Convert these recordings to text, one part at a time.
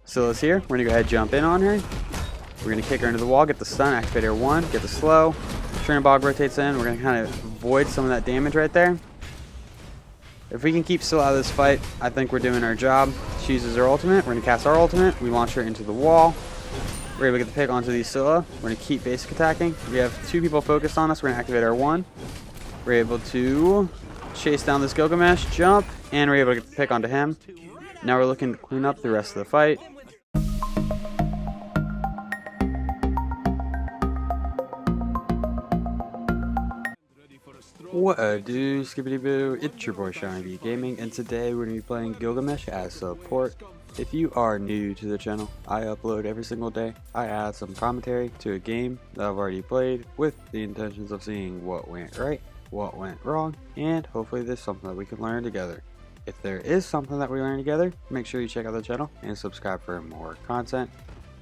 Silas here. We're going to go ahead and jump in on her. We're going to kick her into the wall, get the stun, activate her 1, get the slow. Bog rotates in. We're going to kind of avoid some of that damage right there. If we can keep Scylla out of this fight, I think we're doing our job. She uses her ultimate. We're going to cast our ultimate. We launch her into the wall. We're able to get the pick onto the Scylla. We're going to keep basic attacking. We have 2 people focused on us. We're going to activate our 1. We're able to chase down this Gilgamesh, jump, and we're able to get the pick onto him. Now we're looking to clean up the rest of the fight. What a do, skibbity boo, it's your boy Shiny Gaming, and today we're going to be playing Gilgamesh as support. If you are new to the channel, I upload every single day. I add some commentary to a game that I've already played with the intentions of seeing what went right, what went wrong, and hopefully there's something that we can learn together. If there is something that we learn together, make sure you check out the channel and subscribe for more content.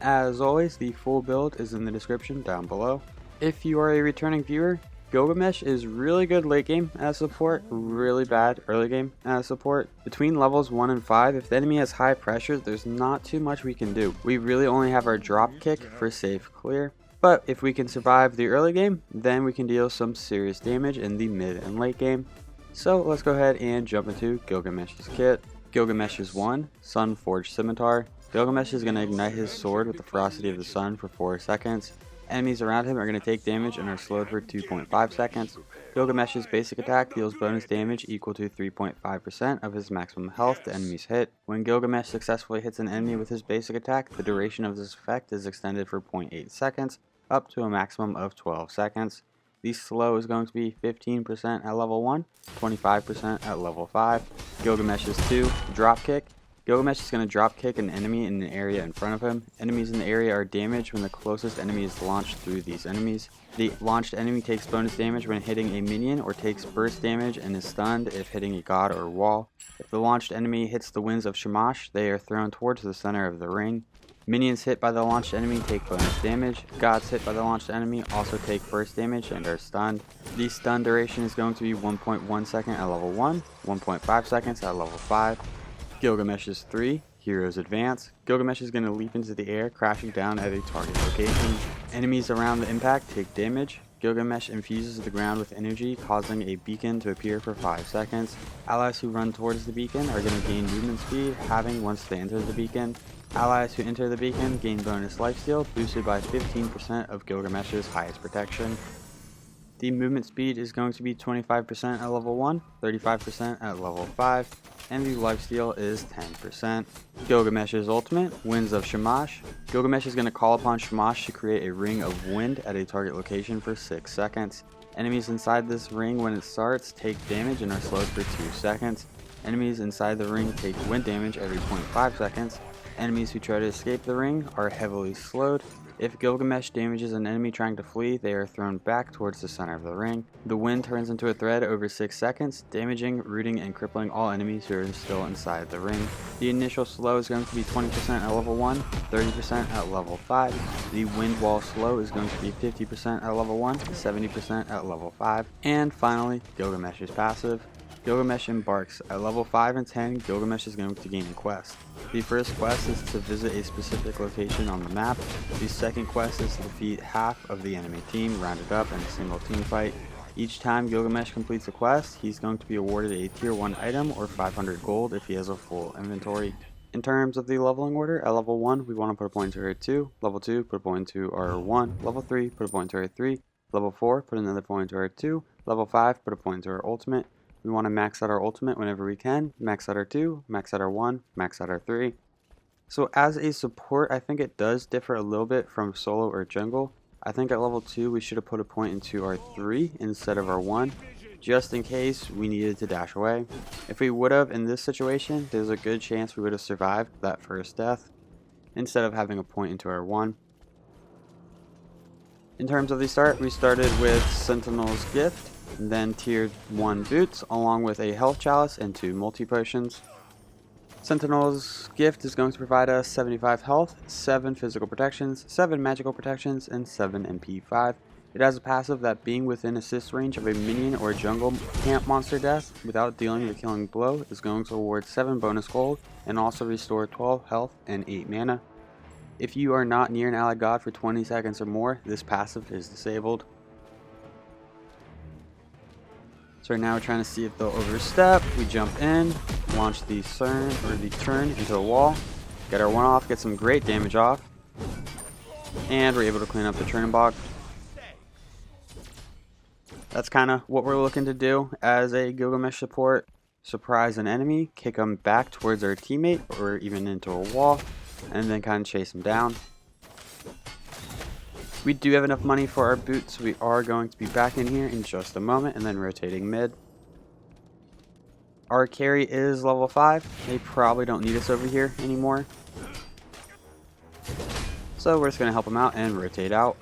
As always, the full build is in the description down below. If you are a returning viewer, Gilgamesh is really good late game as support, really bad early game as support. Between levels 1 and 5, if the enemy has high pressure, there's not too much we can do. We really only have our Dropkick for safe clear. But if we can survive the early game, then we can deal some serious damage in the mid and late game. So let's go ahead and jump into Gilgamesh's kit. Gilgamesh is 1, Sun Forged Scimitar. Gilgamesh is going to ignite his sword with the ferocity of the sun for 4 seconds. Enemies around him are going to take damage and are slowed for 2.5 seconds. Gilgamesh's basic attack deals bonus damage equal to 3.5% of his maximum health to enemies hit. When Gilgamesh successfully hits an enemy with his basic attack, the duration of this effect is extended for 0.8 seconds, up to a maximum of 12 seconds. The slow is going to be 15% at level 1, 25% at level 5. Gilgamesh is 2, Dropkick. Gilgamesh is going to drop kick an enemy in an area in front of him. Enemies in the area are damaged when the closest enemy is launched through these enemies. The launched enemy takes bonus damage when hitting a minion or takes burst damage and is stunned if hitting a god or wall. If the launched enemy hits the winds of Shamash, they are thrown towards the center of the ring. Minions hit by the launched enemy take bonus damage. Gods hit by the launched enemy also take burst damage and are stunned. The stun duration is going to be 1.1 second at level 1, 1.5 seconds at level 5. Gilgamesh is 3, Heroes Advance. Gilgamesh is going to leap into the air, crashing down at a target location. Enemies around the impact take damage. Gilgamesh infuses the ground with energy, causing a beacon to appear for 5 seconds. Allies who run towards the beacon are going to gain movement speed, halving once they enter the beacon. Allies who enter the beacon gain bonus lifesteal, boosted by 15% of Gilgamesh's highest protection. The movement speed is going to be 25% at level 1, 35% at level 5, and the lifesteal is 10%. Gilgamesh's ultimate, Winds of Shamash. Gilgamesh is going to call upon Shamash to create a ring of wind at a target location for 6 seconds. Enemies inside this ring when it starts take damage and are slowed for 2 seconds. Enemies inside the ring take wind damage every 0.5 seconds. Enemies who try to escape the ring are heavily slowed. If Gilgamesh damages an enemy trying to flee, they are thrown back towards the center of the ring. The wind turns into a thread over 6 seconds, damaging, rooting, and crippling all enemies who are still inside the ring. The initial slow is going to be 20% at level 1, 30% at level 5. The wind wall slow is going to be 50% at level 1, 70% at level 5. And finally, Gilgamesh's passive. Gilgamesh embarks. At level 5 and 10, Gilgamesh is going to gain a quest. The first quest is to visit a specific location on the map. The second quest is to defeat half of the enemy team rounded up in a single team fight. Each time Gilgamesh completes a quest, he's going to be awarded a tier 1 item or 500 gold if he has a full inventory. In terms of the leveling order, at level 1 we want to put a point to our 2, level 2 put a point to our 1, level 3 put a point to our 3, level 4 put another point to our 2, level 5 put a point to our ultimate. We want to max out our ultimate whenever we can, max out our 2, max out our 1, max out our 3. So as a support, I think it does differ a little bit from solo or jungle. I think at level 2 we should have put a point into our 3 instead of our 1, just in case we needed to dash away. If we would have in this situation, there's a good chance we would have survived that first death, instead of having a point into our 1. In terms of the start, we started with Sentinel's Gift, then tiered 1 boots along with a health chalice and 2 multi potions. Sentinel's Gift is going to provide us 75 health, 7 physical protections, 7 magical protections, and 7 MP5. It has a passive that being within assist range of a minion or jungle camp monster death without dealing the killing blow is going to award 7 bonus gold and also restore 12 health and 8 mana. If you are not near an allied god for 20 seconds or more, this passive is disabled. So right now we're trying to see if they'll overstep. We jump in, launch the turn into a wall, get our one off, get some great damage off, and we're able to clean up the turn bog. That's kind of what we're looking to do as a Gilgamesh support. Surprise an enemy, kick them back towards our teammate or even into a wall, and then kind of chase them down. We do have enough money for our boots, so we are going to be back in here in just a moment and then rotating mid. Our carry is level 5. They probably don't need us over here anymore. So we're just going to help them out and rotate out.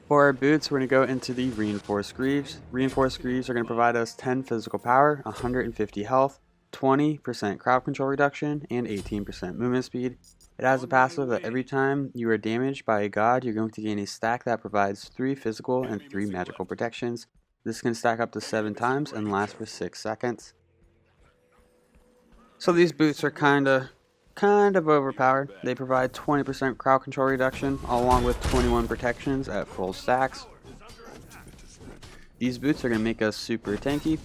For our boots, we're going to go into the Reinforced Greaves. Reinforced Greaves are going to provide us 10 physical power, 150 health, 20% crowd control reduction, and 18% movement speed. It has a passive that every time you are damaged by a god, you're going to gain a stack that provides 3 physical and 3 magical protections. This can stack up to 7 times and last for 6 seconds. So these boots are kind of overpowered. They provide 20% crowd control reduction along with 21 protections at full stacks. These boots are going to make us super tanky.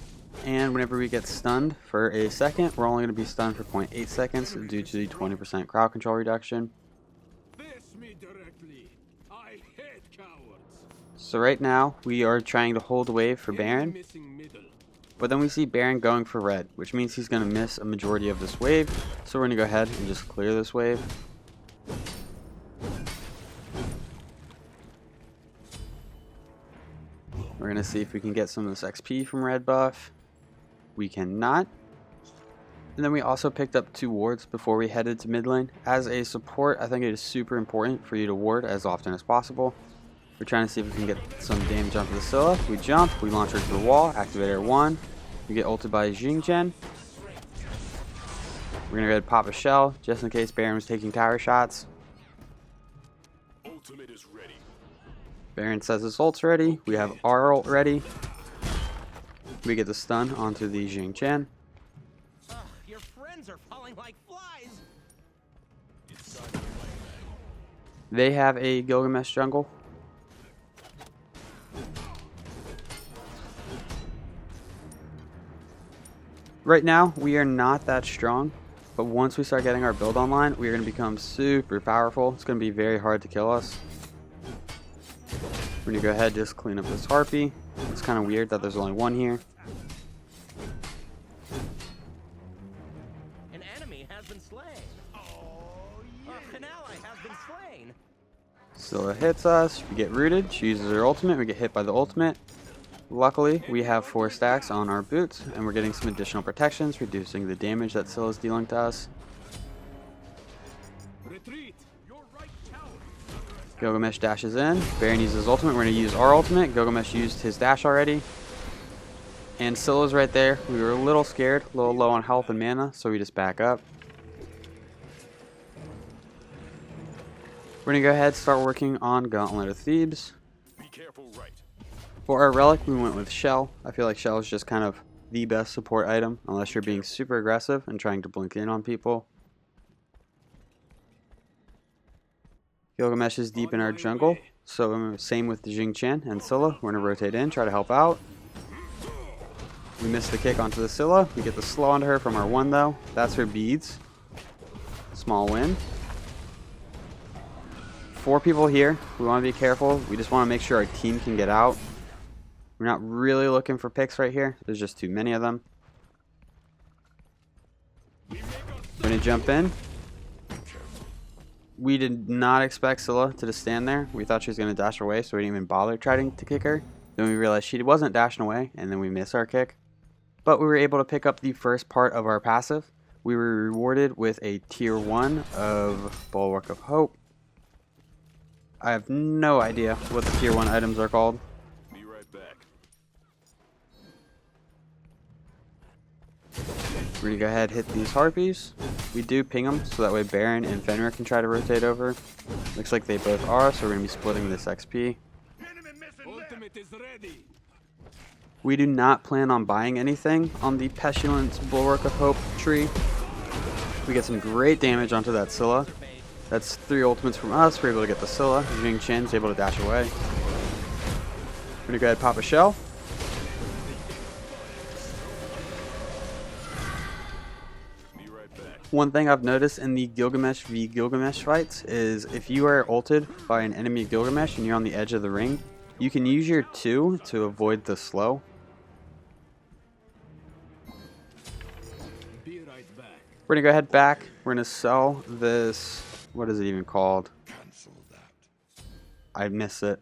And whenever we get stunned for a second, we're only going to be stunned for 0.8 seconds due to the 20% crowd control reduction. So right now, we are trying to hold wave for Baron. But then we see Baron going for red, which means he's going to miss a majority of this wave. So we're going to go ahead and just clear this wave. We're going to see if we can get some of this XP from red buff. We cannot. And then we also picked up 2 wards before we headed to mid lane. As a support, I think it is super important for you to ward as often as possible. We're trying to see if we can get some damage onto the Scylla. We jump, we launch her to the wall, activate our 1. We get ulted by Xingqian. We're going to go ahead and pop a shell just in case Baron was taking tower shots. Ultimate is ready. Baron says his ult's ready. We have our ult ready. We get the stun onto the Xingqian. Your friends are falling like flies. They have a Gilgamesh jungle. Right now, we are not that strong, but once we start getting our build online, we are going to become super powerful. It's going to be very hard to kill us. We're going to go ahead and just clean up this harpy. It's kind of weird that there's only 1 here. An enemy has been slain. An ally has been slain. Scylla hits us. We get rooted. She uses her ultimate. We get hit by the ultimate. Luckily, we have 4 stacks on our boots, and we're getting some additional protections, reducing the damage that Scylla is dealing to us. Gilgamesh dashes in. Baron uses his ultimate. We're going to use our ultimate. Gilgamesh used his dash already. And Scylla's right there. We were a little scared, a little low on health and mana, so we just back up. We're going to go ahead and start working on Gauntlet of Thebes. Be careful, right. For our relic, we went with Shell. I feel like Shell is just kind of the best support item, unless you're being super aggressive and trying to blink in on people. Gilgamesh is deep in our jungle, so same with the Xingqian and Scylla. We're going to rotate in, try to help out. We missed the kick onto the Scylla. We get the slow onto her from our 1 though. That's her beads. Small win. 4 people here. We want to be careful. We just want to make sure our team can get out. We're not really looking for picks right here. There's just too many of them. We're going to jump in. We did not expect Scylla to just stand there. We thought she was going to dash away, so we didn't even bother trying to kick her. Then we realized she wasn't dashing away, and then we missed our kick. But we were able to pick up the first part of our passive. We were rewarded with a tier 1 of Bulwark of Hope. I have no idea what the tier 1 items are called. Be right back. We're going to go ahead and hit these harpies. We do ping them, so that way Baron and Fenrir can try to rotate over. Looks like they both are, so we're going to be splitting this XP. We do not plan on buying anything on the Pestilence Bulwark of Hope tree. We get some great damage onto that Scylla. That's 3 ultimates from us. We're able to get the Scylla. Jing Chen's able to dash away. We're gonna go ahead and pop a shell. Be right back. One thing I've noticed in the Gilgamesh v Gilgamesh fights is if you are ulted by an enemy Gilgamesh and you're on the edge of the ring, you can use your 2 to avoid the slow. Be right back. We're gonna go ahead back. We're gonna sell this. What is it even called? I miss it.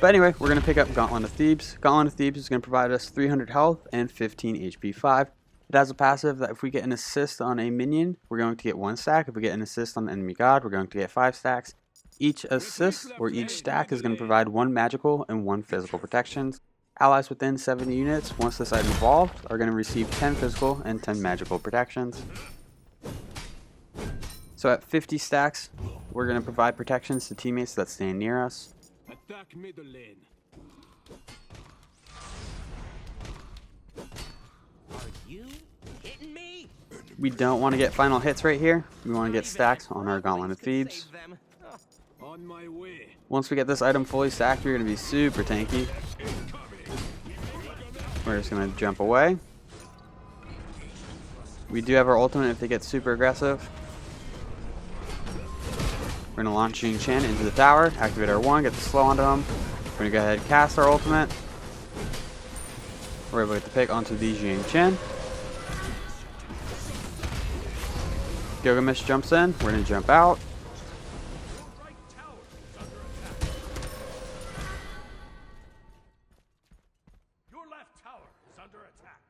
But anyway, we're gonna pick up Gauntlet of Thebes. Gauntlet of Thebes is gonna provide us 300 health and 15 HP 5. It has a passive that if we get an assist on a minion, we're going to get 1 stack. If we get an assist on an enemy god, we're going to get 5 stacks. Each assist or each stack is going to provide 1 magical and 1 physical protections. Allies within 70 units, once this item evolved, are going to receive 10 physical and 10 magical protections. So at 50 stacks, we're going to provide protections to teammates that stand near us. Attack middle lane. Are you hitting me? We don't want to get final hits right here. We want to get stacks on our Gauntlet of Thebes. On my way. Once we get this item fully stacked, we're going to be super tanky. We're just going to jump away. We do have our ultimate if they get super aggressive. We're going to launch Jing Chen into the tower, activate our 1, get the slow onto him. We're going to go ahead and cast our ultimate. We're able to get the pick onto the Jing Chen. Gilgamesh jumps in, we're going to jump out. Your left tower is under attack.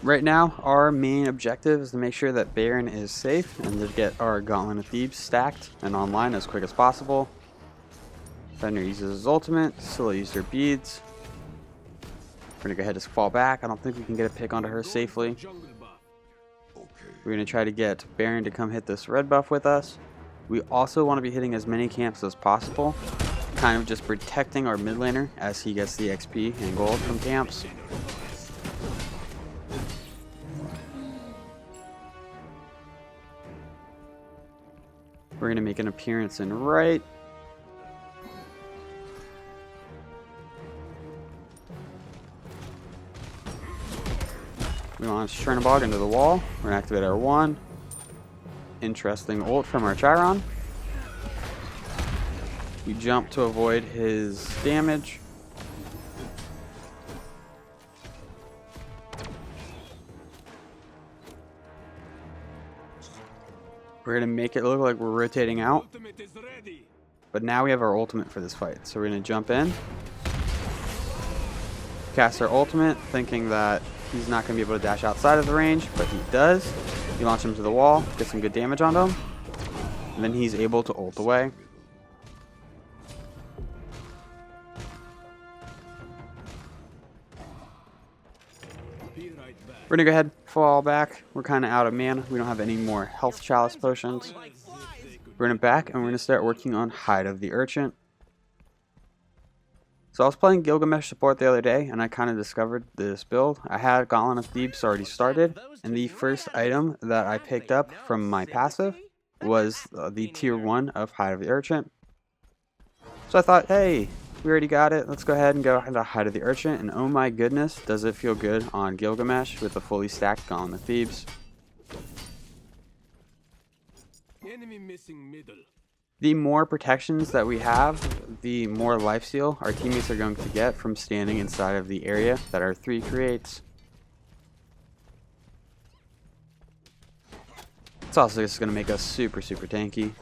Right now, our main objective is to make sure that Baron is safe and to get our Gauntlet of Thebes stacked and online as quick as possible. Thunder uses his ultimate, Scylla used her beads. We're going to go ahead and fall back. I don't think we can get a pick onto her safely. We're going to try to get Baron to come hit this red buff with us. We also want to be hitting as many camps as possible, kind of just protecting our mid laner as he gets the XP and gold from camps. We're going to make an appearance in right. We launch Chernobog into the wall. We're going to activate our 1. Interesting ult from our Chiron. We jump to avoid his damage. We're going to make it look like we're rotating out. Ultimate is ready. But now we have our ultimate for this fight. So we're going to jump in. Cast our ultimate, thinking that he's not going to be able to dash outside of the range, but he does. We launch him to the wall, get some good damage on him. And then he's able to ult away. Be right back. We're going to go ahead and fall back. We're kind of out of mana. We don't have any more health chalice potions. We're going to back and we're going to start working on Hide of the Urchin. So I was playing Gilgamesh support the other day and I kind of discovered this build. I had Gauntlet of Thebes already started, and the first item that I picked up from my passive was the tier 1 of Hide of the Urchin. So I thought, hey, we already got it. Let's go ahead and go into Hide of the Urchin, and oh my goodness, does it feel good on Gilgamesh with a fully stacked Gauntlet of Thebes. Enemy missing middle. The more protections that we have, the more lifesteal our teammates are going to get from standing inside of the area that our 3 creates. It's also just going to make us super tanky.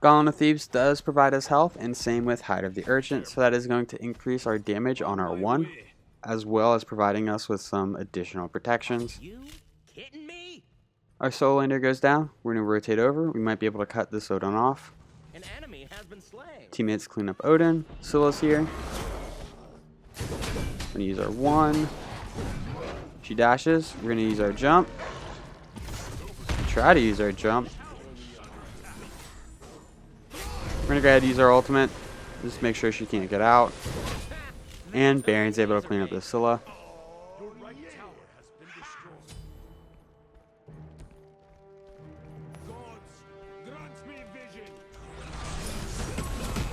Gauntlet of Thebes does provide us health, and same with Hide of the Urchin, so that is going to increase our damage on our 1, as well as providing us with some additional protections. You kidding me? Our solo laner goes down. We're going to rotate over. We might be able to cut this Odin off. An enemy has been slain. Teammates clean up Odin. Scylla's here. We're going to use our 1. She dashes. We're going to use our jump. try to use our jump. We're gonna go ahead and use our ultimate. Just make sure she can't get out. And Baron's able to clean up the Scylla.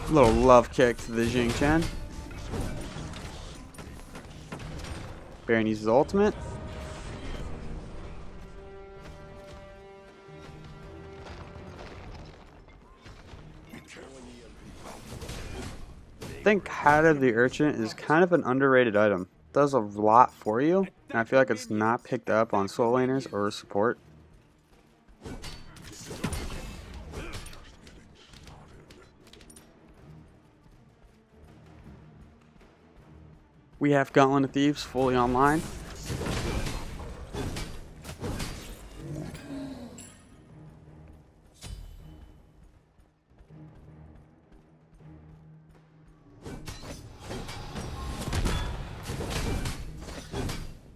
Little love kick to the Jing Chen. Baron uses ultimate. I think Hat of the Urchin is kind of an underrated item. It does a lot for you, and I feel like it's not picked up on soul laners or support. We have Gauntlet of Thebes fully online.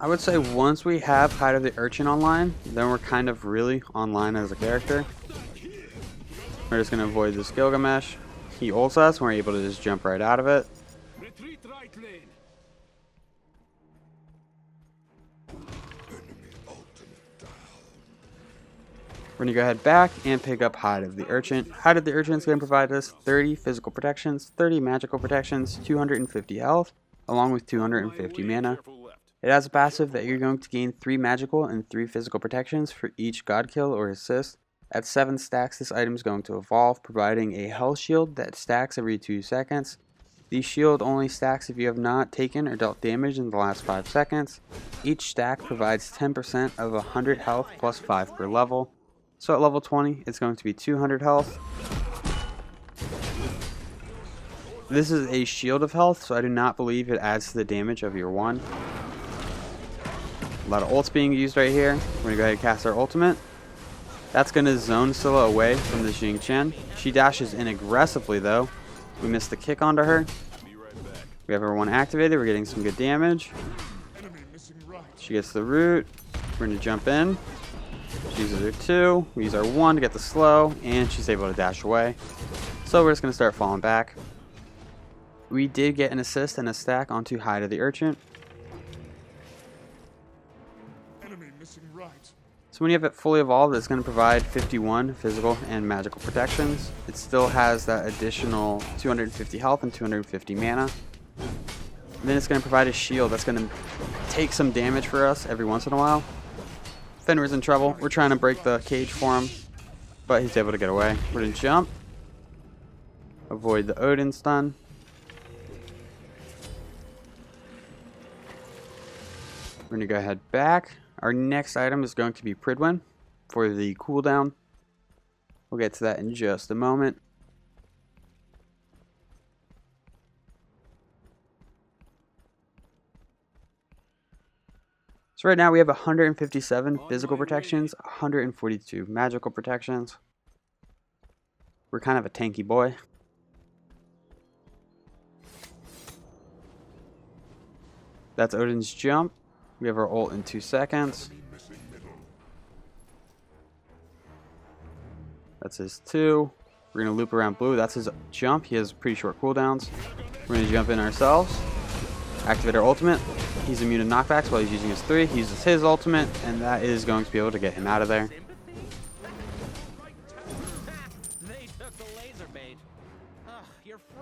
I would say once we have Hide of the Urchin online, then we're kind of really online as a character. We're just going to avoid this Gilgamesh. He ults us, and we're able to just jump right out of it. Retreat right lane. We're going to go ahead back and pick up Hide of the Urchin. Hide of the Urchin is going to provide us 30 physical protections, 30 magical protections, 250 health, along with 250 mana. It has a passive that you're going to gain 3 magical and 3 physical protections for each god kill or assist. At 7 stacks, this item is going to evolve, providing a health shield that stacks every 2 seconds. The shield only stacks if you have not taken or dealt damage in the last 5 seconds. Each stack provides 10% of 100 health plus 5 per level. So at level 20, it's going to be 200 health. This is a shield of health, so I do not believe it adds to the damage of your 1. A lot of ults being used right here. We're going to go ahead and cast our ultimate. That's going to zone Scylla away from the Jing Chen. She dashes in aggressively though. We missed the kick onto her. We have her 1 activated. We're getting some good damage. She gets the root. We're going to jump in. She uses her 2. We use our 1 to get the slow. And she's able to dash away. So we're just going to start falling back. We did get an assist and a stack onto Hide of the Urchin. So when you have it fully evolved, it's going to provide 51 physical and magical protections. It still has that additional 250 health and 250 mana. And then it's going to provide a shield that's going to take some damage for us every once in a while. Fenrir's in trouble. We're trying to break the cage for him, but he's able to get away. We're going to jump. Avoid the Odin stun. We're going to go ahead back. Our next item is going to be Pridwen for the cooldown. We'll get to that in just a moment. So right now we have 157 physical protections, 142 magical protections. We're kind of a tanky boy. That's Odin's jump. We have our ult in 2 seconds. That's his 2. We're going to loop around blue. That's his jump. He has pretty short cooldowns. We're going to jump in ourselves. Activate our ultimate. He's immune to knockbacks while he's using his 3. He uses his ultimate, and that is going to be able to get him out of there.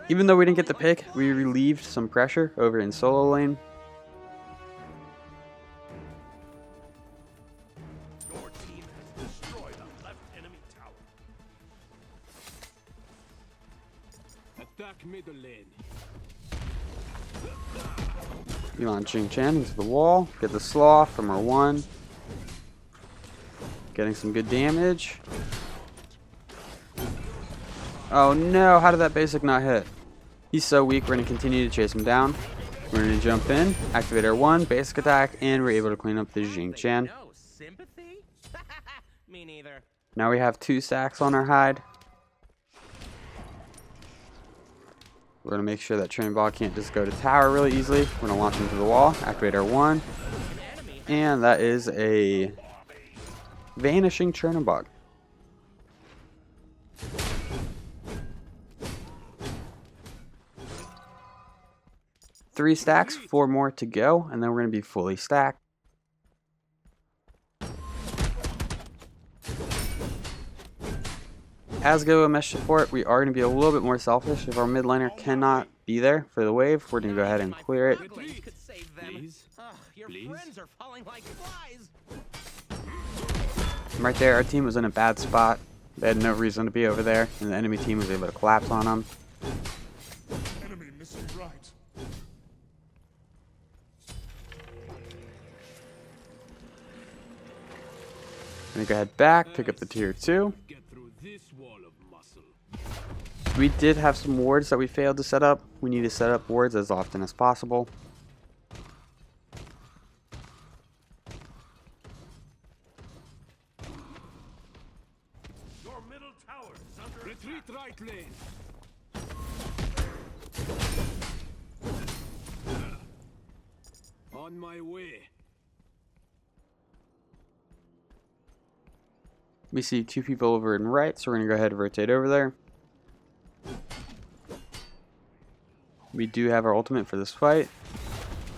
Even though we didn't get the pick, we relieved some pressure over in solo lane. Middle lane. You want Jing Chen into the wall. Get the slaw from her 1. Getting some good damage. Oh no, how did that basic not hit? He's so weak, we're going to continue to chase him down. We're going to jump in, activate our 1, basic attack, and we're able to clean up the Jing Chen. No sympathy? Me neither. Now we have 2 stacks on our hide. We're going to make sure that Train Ball can't just go to tower really easily. We're going to launch him to the wall, activate our 1. And that is a Vanishing Chernobog. Three stacks, 4 more to go, and then we're going to be fully stacked. As Gilgamesh support, we are going to be a little bit more selfish. If our mid laner cannot be there for the wave, we're going to go ahead and clear it. Please. Your Please. friends are falling like flies. Right there, our team was in a bad spot. They had no reason to be over there, and the enemy team was able to collapse on them. Enemy missing right. I'm going to go ahead back, pick up the tier 2. Get through this wall of muscle. We did have some wards that we failed to set up. We need to set up wards as often as possible. Your middle tower is under Retreat right lane. On my way. We see 2 people over in right, so we're going to go ahead and rotate over there. We do have our ultimate for this fight.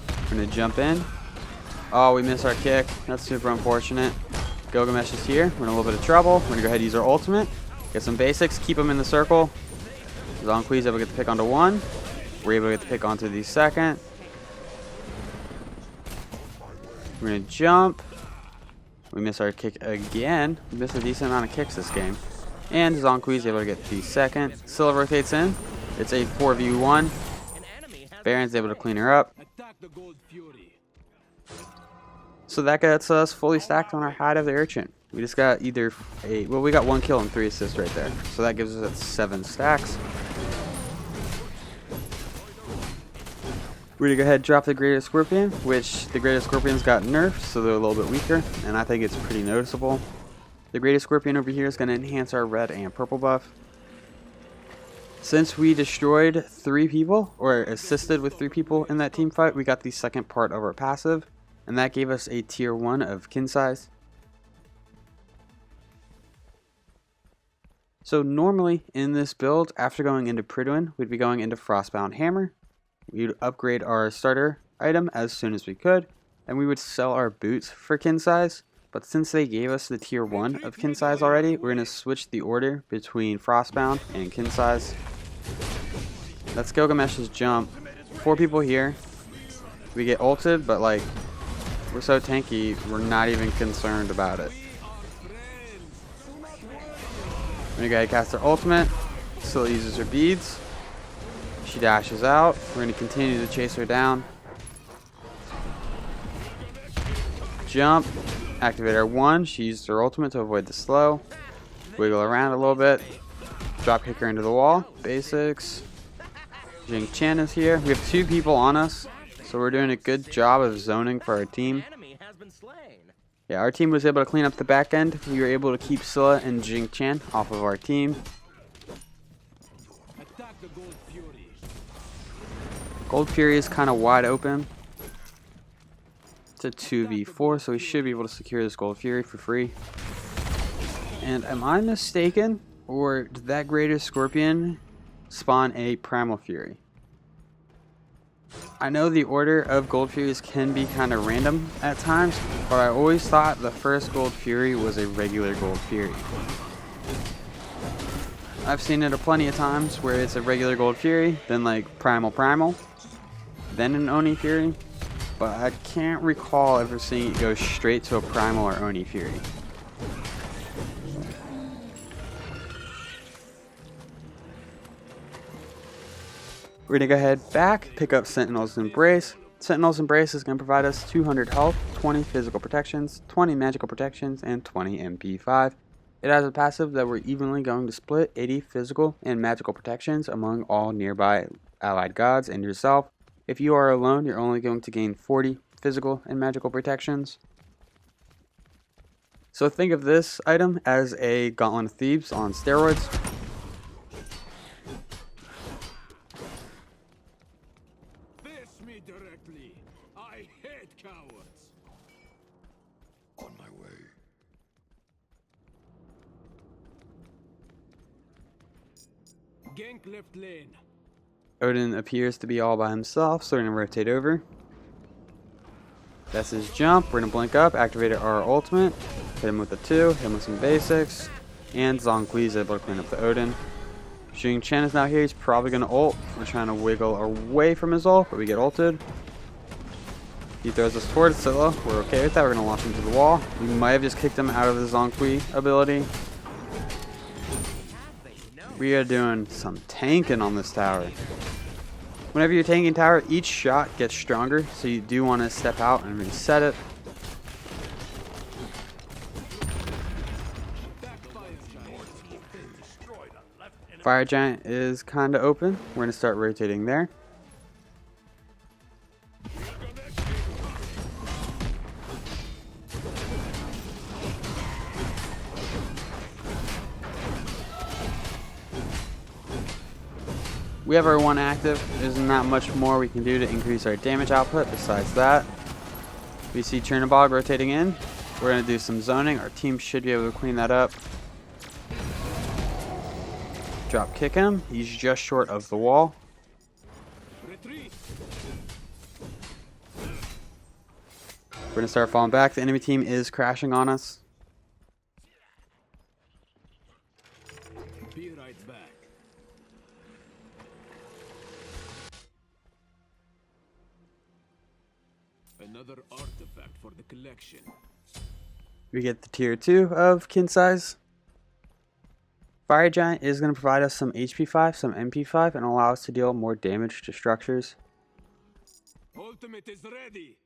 We're going to jump in. Oh, we missed our kick. That's super unfortunate. Gilgamesh is here. We're in a little bit of trouble. We're going to go ahead and use our ultimate. Get some basics. Keep them in the circle. Zonqui's able to get the pick onto 1. We're able to get the pick onto the second. We're going to jump. We miss our kick again. We missed a decent amount of kicks this game. And Zonqui's able to get the second. Scylla rotates in. It's a 4v1. An enemy has Baron's able to clean her up. Attack the gold fury. So that gets us fully stacked on our Hide of the Urchin. We just got either a... Well, we got 1 kill and 3 assists right there. So that gives us 7 stacks. We're going to go ahead and drop the Greatest Scorpion, which the Greatest Scorpions got nerfed, so they're a little bit weaker, and I think it's pretty noticeable. The Greatest Scorpion over here is going to enhance our red and purple buff. Since we destroyed 3 people, or assisted with 3 people in that team fight, we got the second part of our passive, and that gave us a tier 1 of kin size. So normally in this build, after going into Pridwen, we'd be going into Frostbound Hammer. We'd upgrade our starter item as soon as we could, and we would sell our boots for kin size. But since they gave us the tier 1 of kin size already, we're going to switch the order between Frostbound and kin size. That's Gilgamesh's jump. 4 people here. We get ulted, but like, we're so tanky, we're not even concerned about it. We're going to go ahead and cast our ultimate. Still uses her beads. She dashes out. We're going to continue to chase her down. Jump. Activate our 1. She used her ultimate to avoid the slow. Wiggle around a little bit. Drop kick her into the wall. Basics. Jing Chen is here. We have 2 people on us, so we're doing a good job of zoning for our team. enemy has been slain. Yeah, our team was able to clean up the back end. We were able to keep Scylla and Jing Chen off of our team. Attack the gold fury. Gold Fury is kind of wide open. It's a 2v4, so we should be able to secure this Gold Fury for free. And am I mistaken, or did that Greatest Scorpion spawn a Primal Fury? I know the order of Gold Furies can be kind of random at times, but I always thought the first Gold Fury was a regular Gold Fury. I've seen it plenty of times where it's a regular Gold Fury, then like Primal, then an Oni Fury, but I can't recall ever seeing it go straight to a Primal or Oni Fury. We're going to go ahead back, pick up Sentinel's Embrace. Sentinel's Embrace is going to provide us 200 health, 20 physical protections, 20 magical protections, and 20 MP5. It has a passive that we're evenly going to split 80 physical and magical protections among all nearby allied gods and yourself. If you are alone, you're only going to gain 40 physical and magical protections. So think of this item as a Gauntlet of Thebes on steroids. Face me directly. I hate cowards. on my way. Gank left lane. Odin appears to be all by himself, so we're going to rotate over. That's his jump. We're going to blink up, activate our ultimate, hit him with a 2, hit him with some basics, and Zhongli is able to clean up the Odin. Xing Chen is now here. He's probably going to ult. We're trying to wiggle away from his ult, but we get ulted. He throws us towards Scylla. We're okay with that. We're going to launch him to the wall. We might have just kicked him out of the Zhongli ability. We are doing some tanking on this tower. Whenever you're tanking tower, each shot gets stronger, so you do want to step out and reset it. Fire Giant is kind of open. We're going to start rotating there. We have our 1 active. There's not much more we can do to increase our damage output besides that. We see Chernobog rotating in. We're going to do some zoning. Our team should be able to clean that up. Drop kick him. He's just short of the wall. Retreat. We're going to start falling back. The enemy team is crashing on us. Be right back. Another artifact for the collection. We get the tier 2 of kin size. Fire Giant is going to provide us some HP 5, some MP 5, and allow us to deal more damage to structures. Ultimate is ready.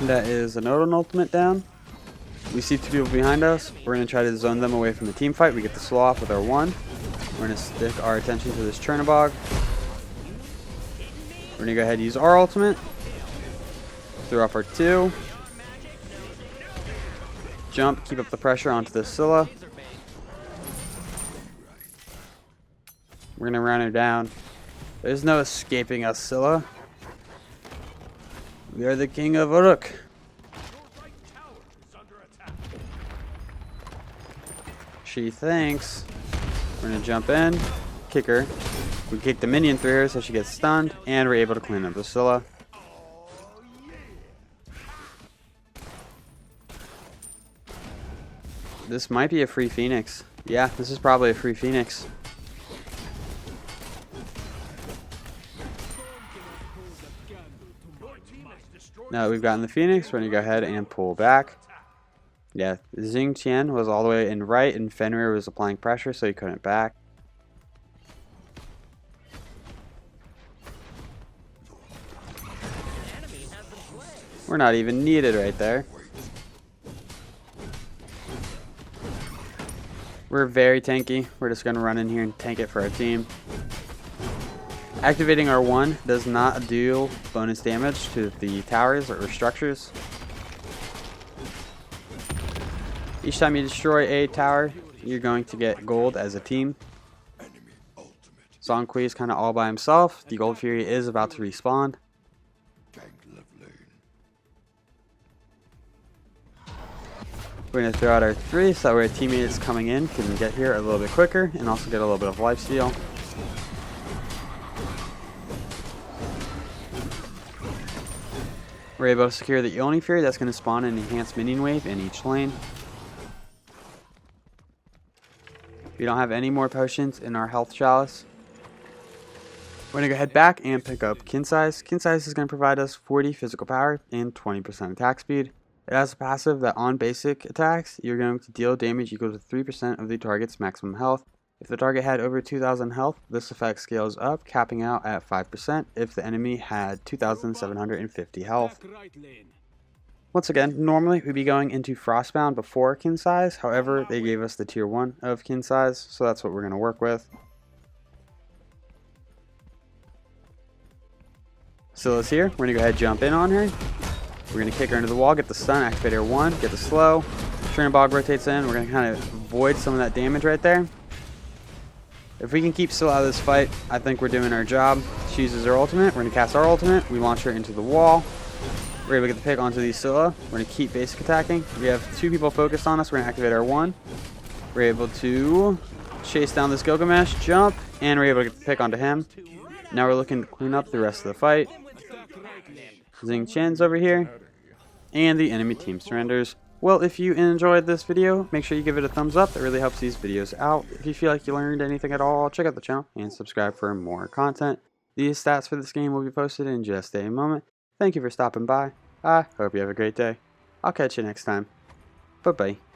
That is an Odin ultimate down. We see 2 people behind us. We're going to try to zone them away from the team fight. We get the slow off with our 1. We're going to stick our attention to this Chernobog. We're going to go ahead and use our ultimate. Throw off our 2. Jump, keep up the pressure onto the Scylla. We're going to run her down. There's no escaping us, Scylla. We are the king of Uruk. She thinks. We're going to jump in, kick her. We kick the minion through her so she gets stunned, and we're able to clean up the Scylla. This might be a free Phoenix. Yeah, this is probably a free Phoenix. Now that we've gotten the Phoenix, we're going to go ahead and pull back. Yeah, Xing Qian was all the way in right, and Fenrir was applying pressure, so he couldn't back. We're not even needed right there. We're very tanky. We're just going to run in here and tank it for our team. Activating our 1 does not deal bonus damage to the towers or structures. Each time you destroy a tower, you're going to get gold as a team. Zhongli is kind of all by himself. The Gold Fury is about to respawn. We're going to throw out our 3 so that way our teammates coming in can get here a little bit quicker and also get a little bit of lifesteal. We're able to secure the Yoni Fury. That's going to spawn an enhanced minion wave in each lane. We don't have any more potions in our health chalice. We're going to go head back and pick up Kin Size. Kin Size is going to provide us 40 physical power and 20% attack speed. It has a passive that on basic attacks, you're going to deal damage equal to 3% of the target's maximum health. If the target had over 2,000 health, this effect scales up, capping out at 5% if the enemy had 2,750 health. Once again, normally we'd be going into Frostbound before Kin Size, however, they gave us the tier 1 of Kin Size, so that's what we're going to work with. Silas here, we're going to go ahead and jump in on her. We're going to kick her into the wall, get the stun, activate her 1, get the slow. Trinibog rotates in. We're going to kind of avoid some of that damage right there. If we can keep still out of this fight, I think we're doing our job. She uses her ultimate. We're going to cast our ultimate. We launch her into the wall. We're able to get the pick onto the Scylla. We're going to keep basic attacking. We have 2 people focused on us. We're going to activate our 1. We're able to chase down this Gilgamesh, jump, and we're able to get the pick onto him. Now we're looking to clean up the rest of the fight. Xing Chen's over here. And the enemy team surrenders. Well, if you enjoyed this video, make sure you give it a thumbs up. That really helps these videos out. If you feel like you learned anything at all, check out the channel and subscribe for more content. These stats for this game will be posted in just a moment. Thank you for stopping by. I hope you have a great day. I'll catch you next time. Bye-bye.